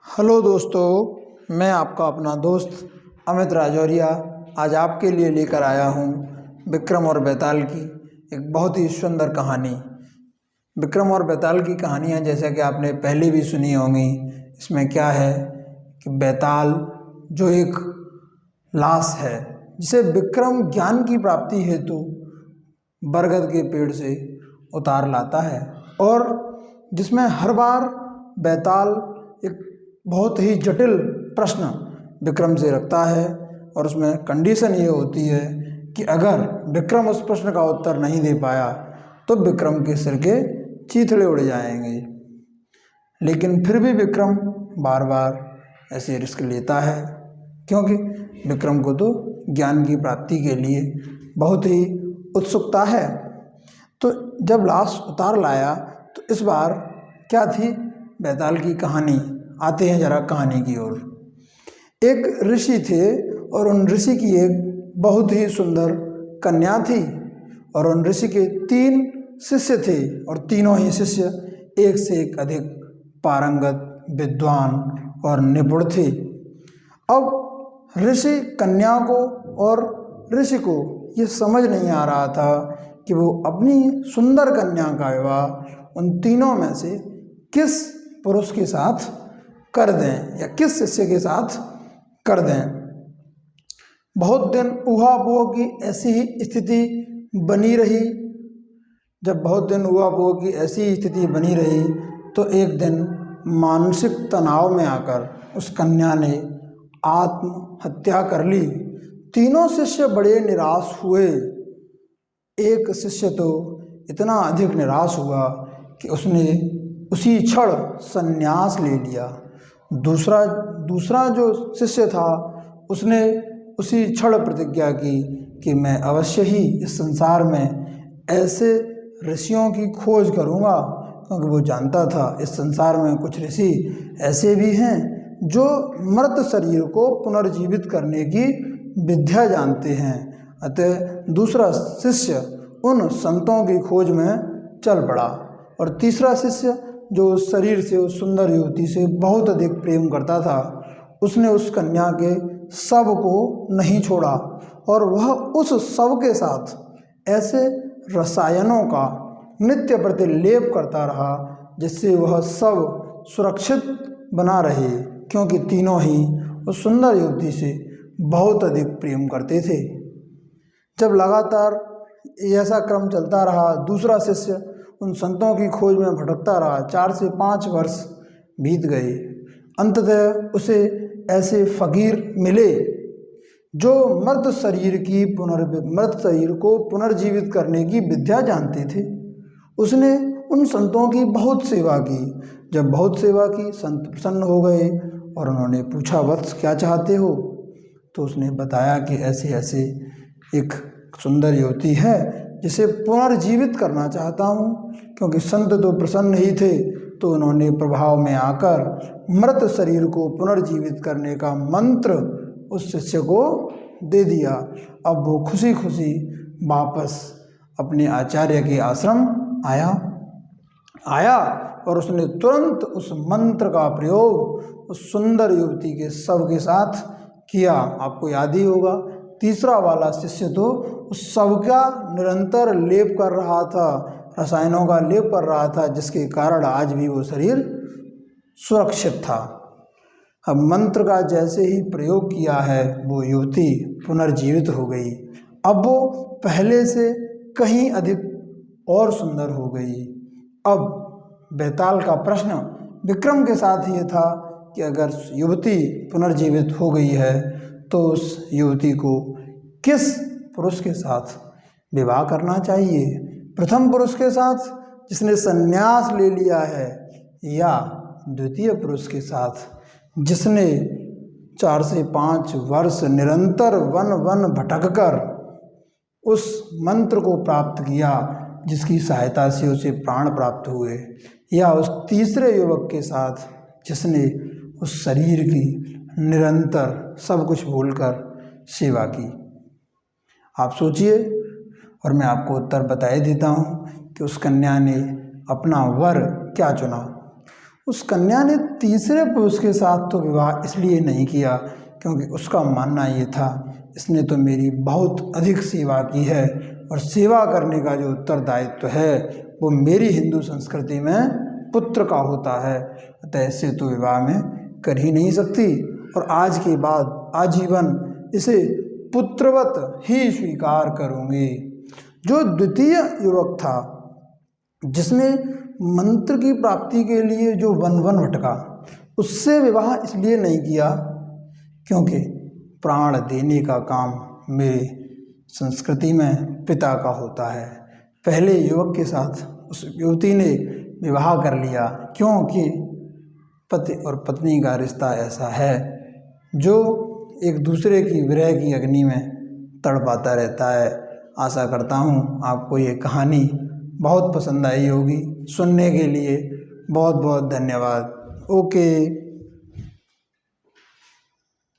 Hello दोस्तों, मैं आपका अपना दोस्त अमित राजौरिया आज आपके लिए लेकर आया हूँ विक्रम और बेताल की एक बहुत ही सुंदर कहानी। विक्रम और बेताल की कहानियाँ जैसा कि आपने पहले भी सुनी होंगी। इसमें क्या है कि बेताल जो एक लाश है जिसे विक्रम ज्ञान की प्राप्ति हेतु बरगद के पेड़ से उतार लाता है और जिसमें हर बार बेताल एक बहुत ही जटिल प्रश्न विक्रम से रखता है और उसमें कंडीशन ये होती है कि अगर विक्रम उस प्रश्न का उत्तर नहीं दे पाया तो विक्रम के सिर के चीथड़े उड़ जाएंगे। लेकिन फिर भी विक्रम बार बार ऐसे रिस्क लेता है क्योंकि विक्रम को तो ज्ञान की प्राप्ति के लिए बहुत ही उत्सुकता है। तो जब लाश उतार लाया तो इस बार क्या थी बेताल की कहानी। आते हैं जरा कहानी की ओर। एक ऋषि थे और उन ऋषि की एक बहुत ही सुंदर कन्या थी और उन ऋषि के 3 शिष्य थे और तीनों ही शिष्य एक से एक अधिक पारंगत, विद्वान और निपुण थे। अब ऋषि कन्या को और ऋषि को ये समझ नहीं आ रहा था कि वो अपनी सुंदर कन्या का विवाह उन तीनों में से किस पुरुष के साथ कर दें या किस शिष्य के साथ कर दें। बहुत दिन ऊहापोह की ऐसी ही स्थिति बनी रही। जब बहुत दिन ऊहापोह की ऐसी स्थिति बनी रही तो एक दिन मानसिक तनाव में आकर उस कन्या ने आत्महत्या कर ली। तीनों शिष्य बड़े निराश हुए। एक शिष्य तो इतना अधिक निराश हुआ कि उसने उसी क्षण संन्यास ले लिया। दूसरा जो शिष्य था उसने उसी क्षण प्रतिज्ञा की कि मैं अवश्य ही इस संसार में ऐसे ऋषियों की खोज करूँगा, क्योंकि वो जानता था इस संसार में कुछ ऋषि ऐसे भी हैं जो मृत शरीर को पुनर्जीवित करने की विद्या जानते हैं। अतः दूसरा शिष्य उन संतों की खोज में चल पड़ा और तीसरा शिष्य जो उस शरीर से, उस सुंदर युवती से बहुत अधिक प्रेम करता था, उसने उस कन्या के शव को नहीं छोड़ा और वह उस शव के साथ ऐसे रसायनों का नित्य प्रतिलेप करता रहा जिससे वह शव सुरक्षित बना रहे, क्योंकि तीनों ही उस सुंदर युवती से बहुत अधिक प्रेम करते थे। जब लगातार ऐसा क्रम चलता रहा, दूसरा शिष्य उन संतों की खोज में भटकता रहा। 4 से 5 वर्ष बीत गए। अंततः उसे ऐसे फकीर मिले जो मृत शरीर को पुनर्जीवित करने की विद्या जानते थे। उसने उन संतों की बहुत सेवा की। जब बहुत सेवा की, संत प्रसन्न हो गए और उन्होंने पूछा, वत्स क्या चाहते हो? तो उसने बताया कि ऐसे ऐसे एक सुंदर युवती है जिसे पुनर्जीवित करना चाहता हूँ। क्योंकि संत तो प्रसन्न ही थे तो उन्होंने प्रभाव में आकर मृत शरीर को पुनर्जीवित करने का मंत्र उस शिष्य को दे दिया। अब वो खुशी खुशी वापस अपने आचार्य के आश्रम आया और उसने तुरंत उस मंत्र का प्रयोग उस सुंदर युवती के शव के साथ किया। आपको याद ही होगा, तीसरा वाला शिष्य तो उस शव का निरंतर लेप कर रहा था, रसायनों का लेप कर रहा था, जिसके कारण आज भी वो शरीर सुरक्षित था। अब मंत्र का जैसे ही प्रयोग किया है वो युवती पुनर्जीवित हो गई। अब वो पहले से कहीं अधिक और सुंदर हो गई। अब बेताल का प्रश्न विक्रम के साथ ये था कि अगर युवती पुनर्जीवित हो गई है तो उस युवती को किस पुरुष के साथ विवाह करना चाहिए? प्रथम पुरुष के साथ जिसने संन्यास ले लिया है, या द्वितीय पुरुष के साथ जिसने 4 से 5 वर्ष निरंतर वन भटककर उस मंत्र को प्राप्त किया जिसकी सहायता से उसे प्राण प्राप्त हुए, या उस तीसरे युवक के साथ जिसने उस शरीर की निरंतर सब कुछ भूलकर सेवा की? आप सोचिए और मैं आपको उत्तर बता ही देता हूँ कि उस कन्या ने अपना वर क्या चुना। उस कन्या ने तीसरे पुरुष के साथ तो विवाह इसलिए नहीं किया क्योंकि उसका मानना ये था, इसने तो मेरी बहुत अधिक सेवा की है और सेवा करने का जो उत्तरदायित्व है वो मेरी हिंदू संस्कृति में पुत्र का होता है, अतः ऐसे तो विवाह में कर ही नहीं सकती और आज के बाद आजीवन इसे पुत्रवत ही स्वीकार करूँगी। जो द्वितीय युवक था जिसने मंत्र की प्राप्ति के लिए जो वन वन भटका, उससे विवाह इसलिए नहीं किया क्योंकि प्राण देने का काम मेरी संस्कृति में पिता का होता है। पहले युवक के साथ उस युवती ने विवाह कर लिया क्योंकि पति और पत्नी का रिश्ता ऐसा है जो एक दूसरे की विरह की अग्नि में तड़पाता रहता है। आशा करता हूँ आपको ये कहानी बहुत पसंद आई होगी। सुनने के लिए बहुत बहुत धन्यवाद। ओके।